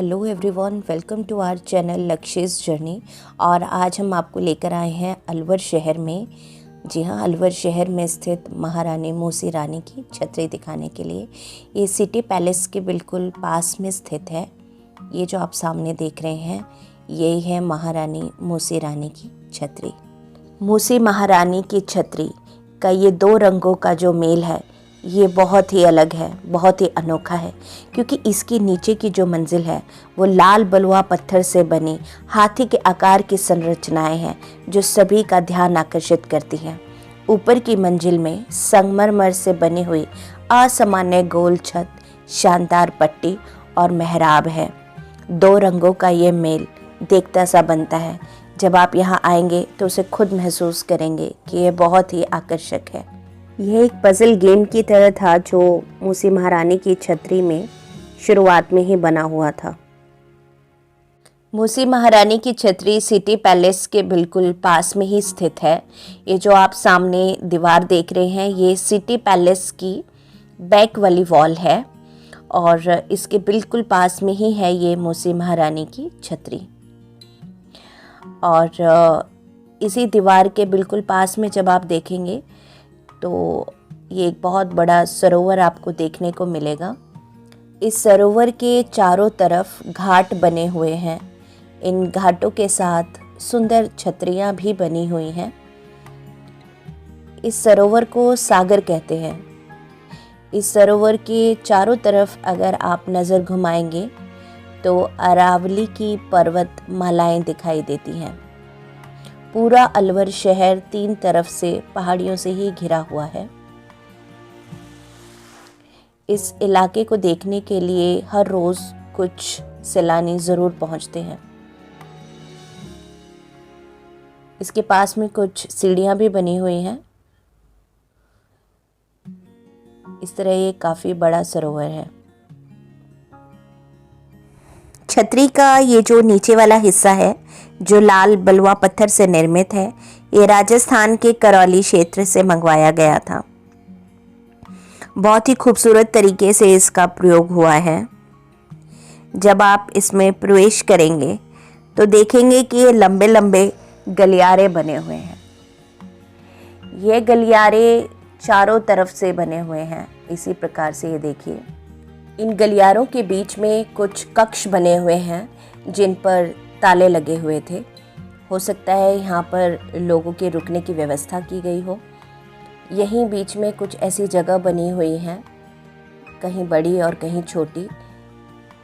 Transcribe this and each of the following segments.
Hello everyone, welcome to our channel Lakshya's journey. और आज हम आपको लेकर आए हैं अलवर शहर में। जी हाँ, अलवर शहर में स्थित महारानी मूसी रानी की छतरी दिखाने के लिए। ये सिटी पैलेस के बिल्कुल पास में स्थित है। ये जो आप सामने देख रहे हैं, यही है महारानी मूसी रानी की छतरी। मूसी महारानी की छतरी का ये दो रंगों का जो मेल है, ये बहुत ही अलग है, बहुत ही अनोखा है, क्योंकि इसके नीचे की जो मंजिल है वो लाल बलुआ पत्थर से बनी हाथी के आकार की संरचनाएं हैं जो सभी का ध्यान आकर्षित करती हैं। ऊपर की मंजिल में संगमरमर से बनी हुई असामान्य गोल छत, शानदार पट्टी और मेहराब है। दो रंगों का ये मेल देखता सा बनता है। जब आप यहाँ आएंगे तो उसे खुद महसूस करेंगे कि ये बहुत ही आकर्षक है। यह एक पजल गेम की तरह था जो मूसी महारानी की छतरी में शुरुआत में ही बना हुआ था। मूसी महारानी की छतरी सिटी पैलेस के बिल्कुल पास में ही स्थित है। ये जो आप सामने दीवार देख रहे हैं, ये सिटी पैलेस की बैक वाली वॉल है और इसके बिल्कुल पास में ही है ये मूसी महारानी की छतरी। और इसी दीवार के बिल्कुल पास में जब आप देखेंगे तो ये एक बहुत बड़ा सरोवर आपको देखने को मिलेगा। इस सरोवर के चारों तरफ घाट बने हुए हैं। इन घाटों के साथ सुंदर छतरियां भी बनी हुई हैं। इस सरोवर को सागर कहते हैं। इस सरोवर के चारों तरफ अगर आप नज़र घुमाएंगे तो अरावली की पर्वत मालाएं दिखाई देती हैं। पूरा अलवर शहर तीन तरफ से पहाड़ियों से ही घिरा हुआ है। इस इलाके को देखने के लिए हर रोज कुछ सैलानी जरूर पहुंचते हैं। इसके पास में कुछ सीढ़ियां भी बनी हुई हैं। इस तरह ये काफी बड़ा सरोवर है। छतरी का ये जो नीचे वाला हिस्सा है, जो लाल बलुआ पत्थर से निर्मित है, ये राजस्थान के करौली क्षेत्र से मंगवाया गया था। बहुत ही खूबसूरत तरीके से इसका प्रयोग हुआ है। जब आप इसमें प्रवेश करेंगे तो देखेंगे कि ये लंबे लंबे गलियारे बने हुए हैं। ये गलियारे चारों तरफ से बने हुए हैं। इसी प्रकार से ये देखिए, इन गलियारों के बीच में कुछ कक्ष बने हुए हैं जिन पर ताले लगे हुए थे। हो सकता है यहाँ पर लोगों के रुकने की व्यवस्था की गई हो। यहीं बीच में कुछ ऐसी जगह बनी हुई हैं, कहीं बड़ी और कहीं छोटी।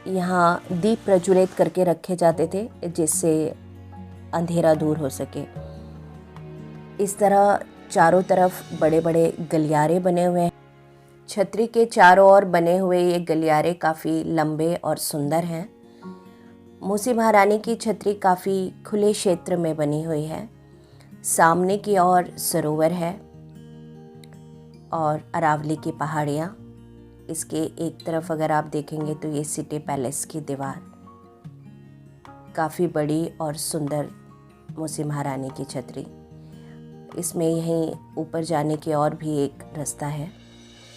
यहाँ दीप प्रज्वलित करके रखे जाते थे जिससे अंधेरा दूर हो सके। इस तरह चारों तरफ बड़े बड़े गलियारे बने हुए हैं। छतरी के चारों ओर बने हुए ये गलियारे काफ़ी लंबे और सुंदर हैं। मूसी महारानी की छतरी काफ़ी खुले क्षेत्र में बनी हुई है। सामने की ओर सरोवर है और अरावली की पहाड़ियाँ। इसके एक तरफ अगर आप देखेंगे तो ये सिटी पैलेस की दीवार, काफ़ी बड़ी और सुंदर मूसी महारानी की छतरी। इसमें यहीं ऊपर जाने की और भी एक रास्ता है।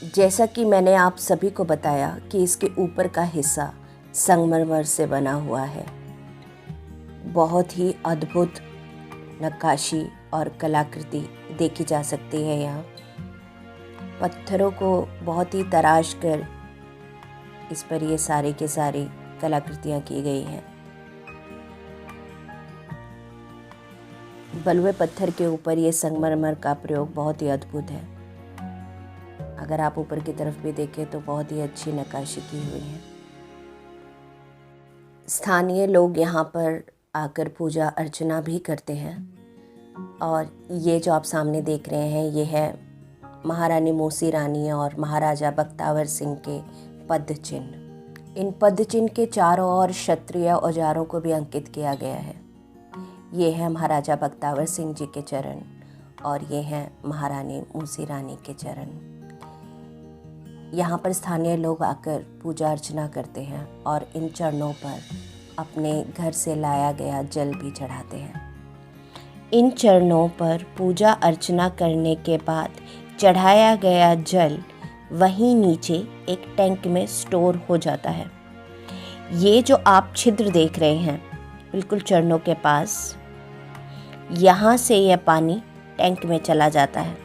जैसा कि मैंने आप सभी को बताया कि इसके ऊपर का हिस्सा संगमरमर से बना हुआ है। बहुत ही अद्भुत नक्काशी और कलाकृति देखी जा सकती है यहाँ। पत्थरों को बहुत ही तराश कर इस पर ये सारी के सारी कलाकृतियाँ की गई हैं। बलुए पत्थर के ऊपर ये संगमरमर का प्रयोग बहुत ही अद्भुत है। अगर आप ऊपर की तरफ भी देखें तो बहुत ही अच्छी नक्काशी की हुई है। स्थानीय लोग यहाँ पर आकर पूजा अर्चना भी करते हैं। और ये जो आप सामने देख रहे हैं, ये है महारानी मूसी रानी और महाराजा बख्तावर सिंह के पद चिन्ह। इन पद चिन्ह के चारों ओर क्षत्रिय औजारों को भी अंकित किया गया है। ये है महाराजा बख्तावर सिंह जी के चरण और ये हैं महारानी मूसी रानी के चरण। यहाँ पर स्थानीय लोग आकर पूजा अर्चना करते हैं और इन चरणों पर अपने घर से लाया गया जल भी चढ़ाते हैं। इन चरणों पर पूजा अर्चना करने के बाद चढ़ाया गया जल वहीं नीचे एक टैंक में स्टोर हो जाता है। ये जो आप छिद्र देख रहे हैं बिल्कुल चरणों के पास, यहाँ से यह पानी टैंक में चला जाता है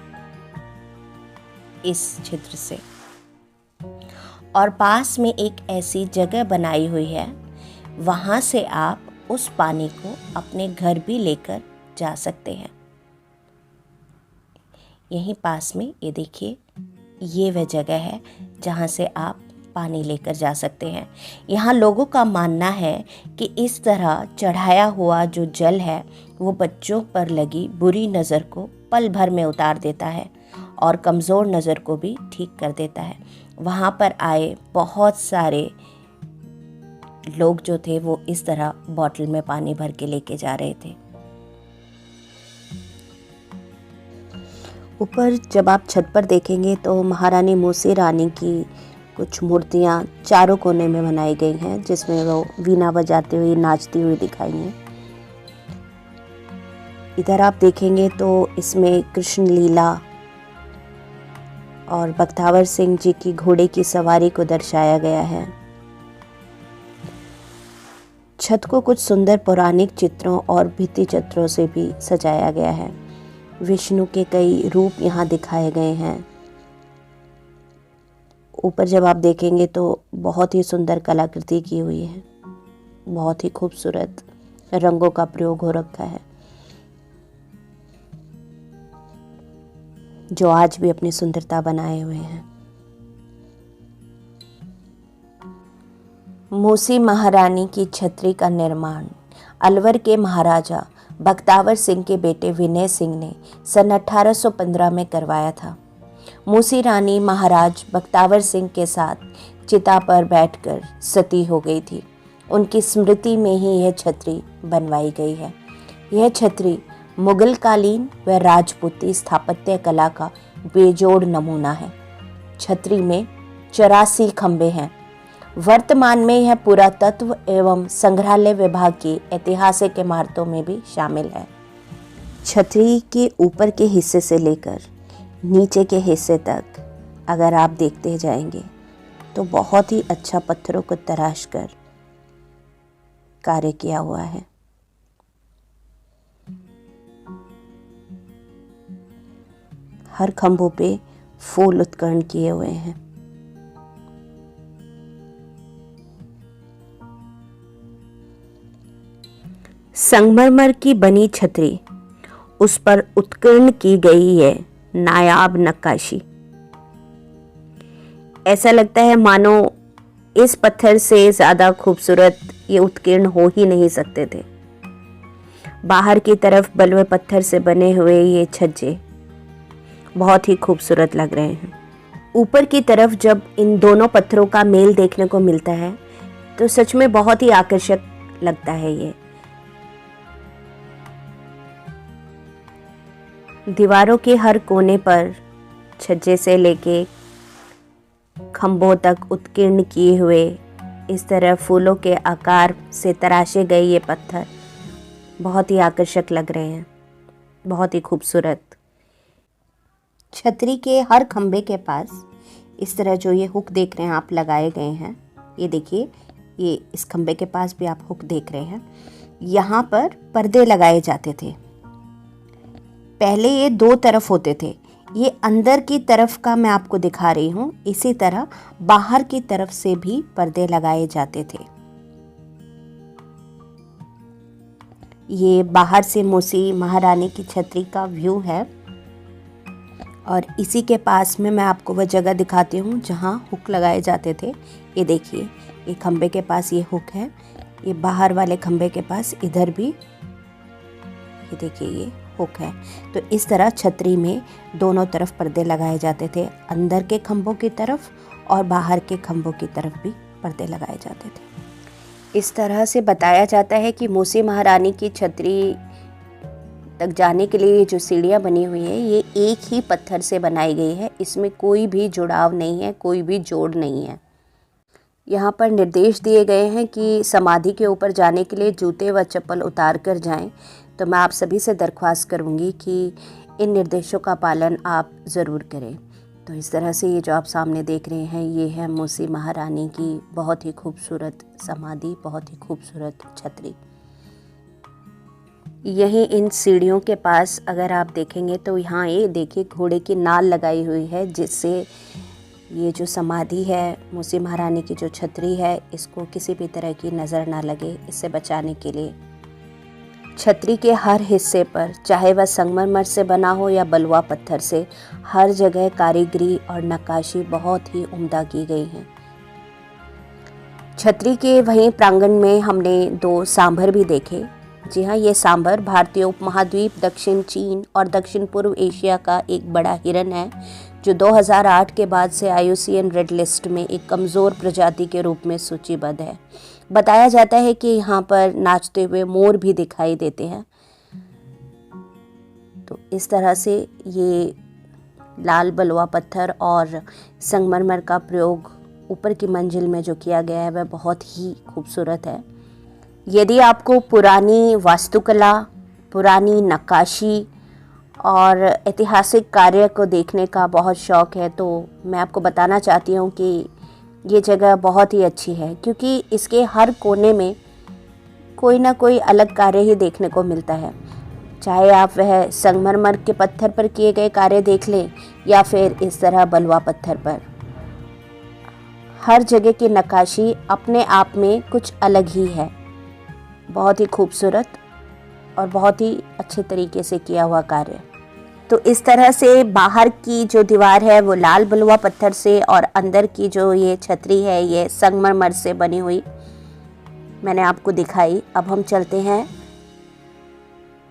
इस छिद्र से। और पास में एक ऐसी जगह बनाई हुई है, वहाँ से आप उस पानी को अपने घर भी लेकर जा सकते हैं। यहीं पास में ये देखिए, ये वह जगह है जहाँ से आप पानी लेकर जा सकते हैं। यहाँ लोगों का मानना है कि इस तरह चढ़ाया हुआ जो जल है वो बच्चों पर लगी बुरी नज़र को पल भर में उतार देता है और कमज़ोर नज़र को भी ठीक कर देता है। वहाँ पर आए बहुत सारे लोग जो थे वो इस तरह बॉटल में पानी भर के लेके जा रहे थे। ऊपर जब आप छत पर देखेंगे तो महारानी मूसी रानी की कुछ मूर्तियाँ चारों कोने में बनाई गई हैं, जिसमें वो वीणा बजाते हुए नाचती हुई दिखाई हैं। इधर आप देखेंगे तो इसमें कृष्ण लीला और बख्तावर सिंह जी की घोड़े की सवारी को दर्शाया गया है। छत को कुछ सुंदर पौराणिक चित्रों और भित्ति चित्रों से भी सजाया गया है। विष्णु के कई रूप यहाँ दिखाए गए हैं। ऊपर जब आप देखेंगे तो बहुत ही सुंदर कलाकृति की हुई है, बहुत ही खूबसूरत रंगों का प्रयोग हो रखा है, जो आज भी अपनी सुंदरता बनाए हुए हैं। मूसी महारानी की छतरी का निर्माण अलवर के महाराजा बख्तावर सिंह के बेटे विनय सिंह ने सन 1815 में करवाया था। मूसी रानी महाराज बख्तावर सिंह के साथ चिता पर बैठकर सती हो गई थी। उनकी स्मृति में ही यह छतरी बनवाई गई है। यह छतरी मुगल कालीन व राजपूती स्थापत्य कला का बेजोड़ नमूना है। छतरी में 84 खंभे हैं। वर्तमान में यह पुरातत्व एवं संग्रहालय विभाग की ऐतिहासिक इमारतों में भी शामिल है। छतरी के ऊपर के हिस्से से लेकर नीचे के हिस्से तक अगर आप देखते जाएंगे तो बहुत ही अच्छा पत्थरों को तराश कर कार्य किया हुआ है। हर खंभों पे फूल उत्कीर्ण किए हुए हैं। संगमरमर की बनी छतरी, उस पर उत्कीर्ण की गई है नायाब नक्काशी। ऐसा लगता है मानो इस पत्थर से ज़्यादा खूबसूरत ये उत्कीर्ण हो ही नहीं सकते थे। बाहर की तरफ बलुए पत्थर से बने हुए ये छज्जे बहुत ही खूबसूरत लग रहे हैं। ऊपर की तरफ जब इन दोनों पत्थरों का मेल देखने को मिलता है तो सच में बहुत ही आकर्षक लगता है। ये दीवारों के हर कोने पर छज्जे से लेके खंभों तक उत्कीर्ण किए हुए इस तरह फूलों के आकार से तराशे गए ये पत्थर बहुत ही आकर्षक लग रहे हैं, बहुत ही खूबसूरत। छतरी के हर खंभे के पास इस तरह जो ये हुक देख रहे हैं आप लगाए गए हैं। ये देखिए, ये इस खंभे के पास भी आप हुक देख रहे हैं। यहाँ पर पर्दे लगाए जाते थे। पहले ये दो तरफ होते थे। ये अंदर की तरफ का मैं आपको दिखा रही हूँ। इसी तरह बाहर की तरफ से भी पर्दे लगाए जाते थे। ये बाहर से मूसी महारानी की छतरी का व्यू है और इसी के पास में मैं आपको वह जगह दिखाती हूँ जहाँ हुक लगाए जाते थे। ये देखिए, ये खंबे के पास ये हुक है। ये बाहर वाले खंबे के पास इधर भी ये देखिए ये हुक है। तो इस तरह छतरी में दोनों तरफ पर्दे लगाए जाते थे, अंदर के खंभों की तरफ और बाहर के खंभों की तरफ भी पर्दे लगाए जाते थे। इस तरह से बताया जाता है कि मूसी महारानी की छतरी तक जाने के लिए जो सीढ़ियाँ बनी हुई है ये एक ही पत्थर से बनाई गई है। इसमें कोई भी जुड़ाव नहीं है, कोई भी जोड़ नहीं है। यहाँ पर निर्देश दिए गए हैं कि समाधि के ऊपर जाने के लिए जूते व चप्पल उतार कर जाएं। तो मैं आप सभी से दरख्वास्त करूँगी कि इन निर्देशों का पालन आप ज़रूर करें। तो इस तरह से ये जो आप सामने देख रहे हैं, ये है मूसी महारानी की बहुत ही खूबसूरत समाधि, बहुत ही खूबसूरत छतरी। यहीं इन सीढ़ियों के पास अगर आप देखेंगे तो यहाँ ये देखिए घोड़े की नाल लगाई हुई है, जिससे ये जो समाधि है, मूसी महारानी की जो छतरी है, इसको किसी भी तरह की नज़र ना लगे, इससे बचाने के लिए छतरी के हर हिस्से पर, चाहे वह संगमरमर से बना हो या बलुआ पत्थर से, हर जगह कारीगरी और नक्काशी बहुत ही उम्दा की गई है। छतरी के वहीं प्रांगण में हमने 2 सांभर भी देखे। जी हाँ, ये सांभर भारतीय उपमहाद्वीप, दक्षिण चीन और दक्षिण पूर्व एशिया का एक बड़ा हिरन है, जो 2008 के बाद से IUCN रेड लिस्ट में एक कमज़ोर प्रजाति के रूप में सूचीबद्ध है। बताया जाता है कि यहाँ पर नाचते हुए मोर भी दिखाई देते हैं। तो इस तरह से ये लाल बलुआ पत्थर और संगमरमर का प्रयोग ऊपर की मंजिल में जो किया गया है, वह बहुत ही खूबसूरत है। यदि आपको पुरानी वास्तुकला, पुरानी नक्काशी और ऐतिहासिक कार्य को देखने का बहुत शौक़ है, तो मैं आपको बताना चाहती हूँ कि ये जगह बहुत ही अच्छी है, क्योंकि इसके हर कोने में कोई ना कोई अलग कार्य ही देखने को मिलता है। चाहे आप वह संगमरमर के पत्थर पर किए गए कार्य देख लें या फिर इस तरह बलुआ पत्थर पर, हर जगह की नक्काशी अपने आप में कुछ अलग ही है। बहुत ही खूबसूरत और बहुत ही अच्छे तरीके से किया हुआ कार्य। तो इस तरह से बाहर की जो दीवार है वो लाल बलुआ पत्थर से, और अंदर की जो ये छतरी है ये संगमरमर से बनी हुई मैंने आपको दिखाई। अब हम चलते हैं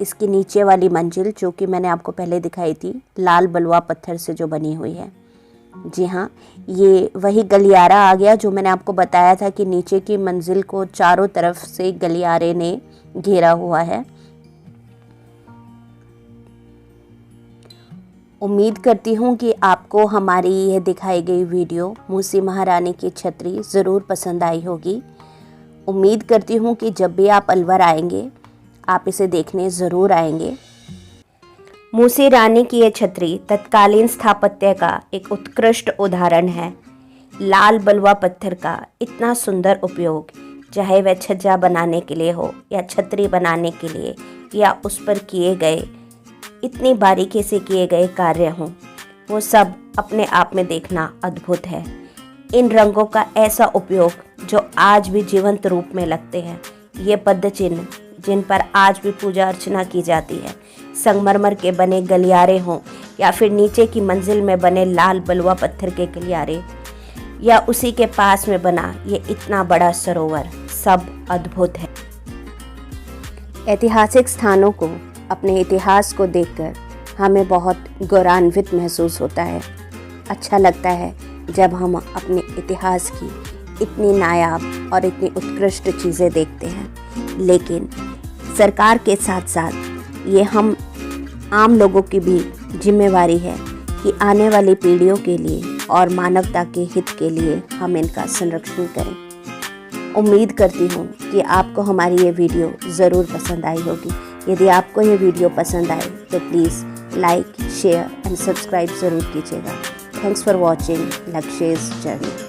इसकी नीचे वाली मंजिल, जो कि मैंने आपको पहले दिखाई थी, लाल बलुआ पत्थर से जो बनी हुई है। जी हाँ, ये वही गलियारा आ गया जो मैंने आपको बताया था कि नीचे की मंजिल को चारों तरफ से गलियारे ने घेरा हुआ है। उम्मीद करती हूँ कि आपको हमारी यह दिखाई गई वीडियो मूसी महारानी की छतरी ज़रूर पसंद आई होगी। उम्मीद करती हूँ कि जब भी आप अलवर आएंगे, आप इसे देखने ज़रूर आएंगे। मूसी रानी की यह छतरी तत्कालीन स्थापत्य का एक उत्कृष्ट उदाहरण है। लाल बलुआ पत्थर का इतना सुंदर उपयोग, चाहे वह छज्जा बनाने के लिए हो या छतरी बनाने के लिए, या उस पर किए गए इतनी बारीकी से किए गए कार्य हों, वो सब अपने आप में देखना अद्भुत है। इन रंगों का ऐसा उपयोग जो आज भी जीवंत रूप में लगते हैं, ये पद्म चिन्ह जिन पर आज भी पूजा अर्चना की जाती है, संगमरमर के बने गलियारे हों या फिर नीचे की मंजिल में बने लाल बलुआ पत्थर के गलियारे, या उसी के पास में बना ये इतना बड़ा सरोवर, सब अद्भुत है। ऐतिहासिक स्थानों को, अपने इतिहास को देखकर हमें बहुत गौरवान्वित महसूस होता है। अच्छा लगता है जब हम अपने इतिहास की इतनी नायाब और इतनी उत्कृष्ट चीज़ें देखते हैं। लेकिन सरकार के साथ साथ ये हम आम लोगों की भी जिम्मेवारी है कि आने वाली पीढ़ियों के लिए और मानवता के हित के लिए हम इनका संरक्षण करें। उम्मीद करती हूँ कि आपको हमारी ये वीडियो ज़रूर पसंद आई होगी। यदि आपको ये वीडियो पसंद आए तो please like, share and subscribe ज़रूर कीजिएगा। Thanks for watching Lakshya's journey.